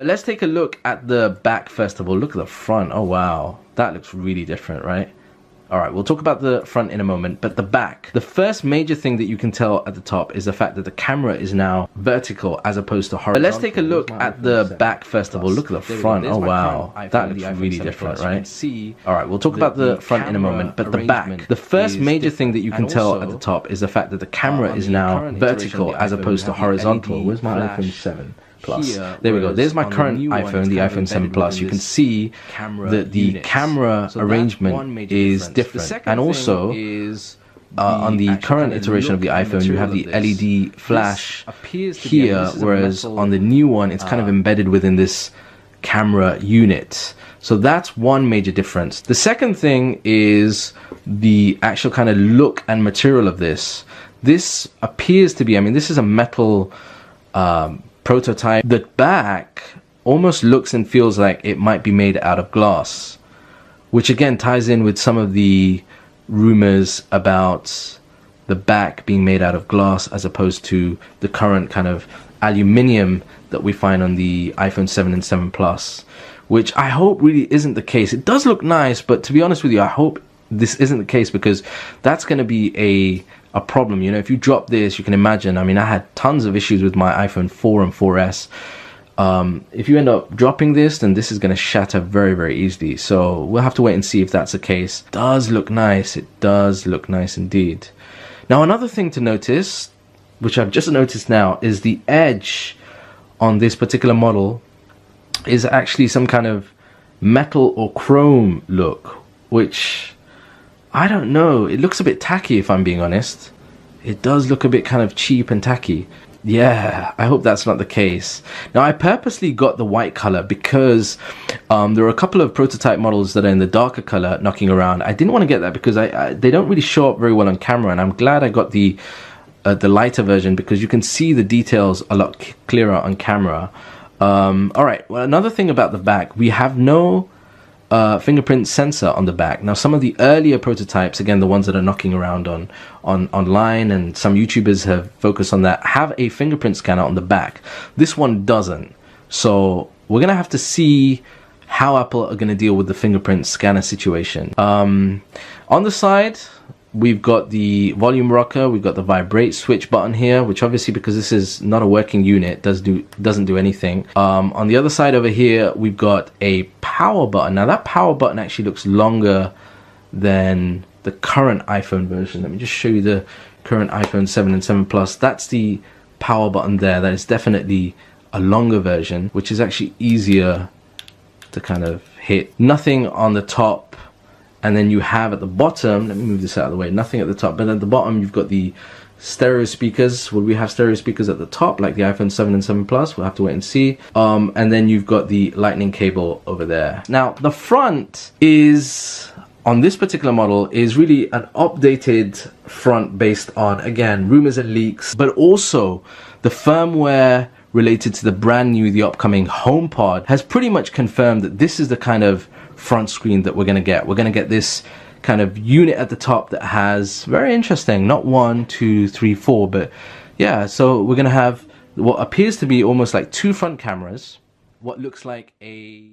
let's take a look at the back first of all. Look at the front. Oh wow, that looks really different, right? All right, we'll talk about the front in a moment, but the back. The first major thing that you can tell at the top is the fact that the camera is now vertical as opposed to horizontal. But let's take a look at the back first of all. Look at the front. Oh wow, that looks really different, right? All right, we'll talk about the front in a moment, but the back. The first major thing that you can tell at the top is the fact that the camera is now vertical as opposed to horizontal. Where's my iPhone 7 Plus? There we go. There's my current iPhone, the iPhone 7 Plus. You can see that the camera arrangement is different. And also, on the current iteration of the iPhone, you have the LED flash here, whereas on the new one, it's kind of embedded within this camera unit. So that's one major difference. The second thing is the actual kind of look and material of this. This appears to be, I mean, this is a metal prototype. The back almost looks and feels like it might be made out of glass, which again ties in with some of the rumors about the back being made out of glass as opposed to the current kind of aluminium that we find on the iPhone 7 and 7 Plus, which I hope really isn't the case. It does look nice, but to be honest with you, I hope this isn't the case, because that's going to be a problem. You know, if you drop this, you can imagine, I mean, I had tons of issues with my iPhone 4 and 4S. If you end up dropping this, then this is going to shatter very, very easily. So we'll have to wait and see if that's the case. It does look nice. It does look nice indeed. Now, another thing to notice, which I've just noticed now, is the edge on this particular model is actually some kind of metal or chrome look, which I don't know, it looks a bit tacky if I'm being honest. It does look a bit kind of cheap and tacky. Yeah, I hope that's not the case. Now, I purposely got the white color because there are a couple of prototype models that are in the darker color knocking around. I didn't want to get that because they don't really show up very well on camera, and I'm glad I got the lighter version because you can see the details a lot clearer on camera. All right, well, another thing about the back, we have no fingerprint sensor on the back. Now, some of the earlier prototypes, again the ones that are knocking around on online, and some YouTubers have focused on that, have a fingerprint scanner on the back. This one doesn't. So we're gonna have to see how Apple are gonna deal with the fingerprint scanner situation. On the side, we've got the volume rocker, we've got the vibrate switch button here, which obviously, because this is not a working unit, doesn't do anything. On the other side over here, we've got a power button. Now that power button actually looks longer than the current iPhone version. Let me just show you the current iPhone 7 and 7 Plus. That's the power button there. That is definitely a longer version, which is actually easier to kind of hit. Nothing on the top. And then you have at the bottom, let me move this out of the way, nothing at the top, but at the bottom you've got the stereo speakers. Will we have stereo speakers at the top like the iPhone 7 and 7 Plus? We'll have to wait and see. And then you've got the lightning cable over there. Now the front is, on this particular model, is really an updated front based on, again, rumors and leaks, but also the firmware related to the brand new, the upcoming HomePod has pretty much confirmed that this is the kind of front screen that we're going to get. We're going to get this kind of unit at the top that has, very interesting, not 1, 2, 3, 4, but yeah, so we're going to have what appears to be almost like 2 front cameras, what looks like a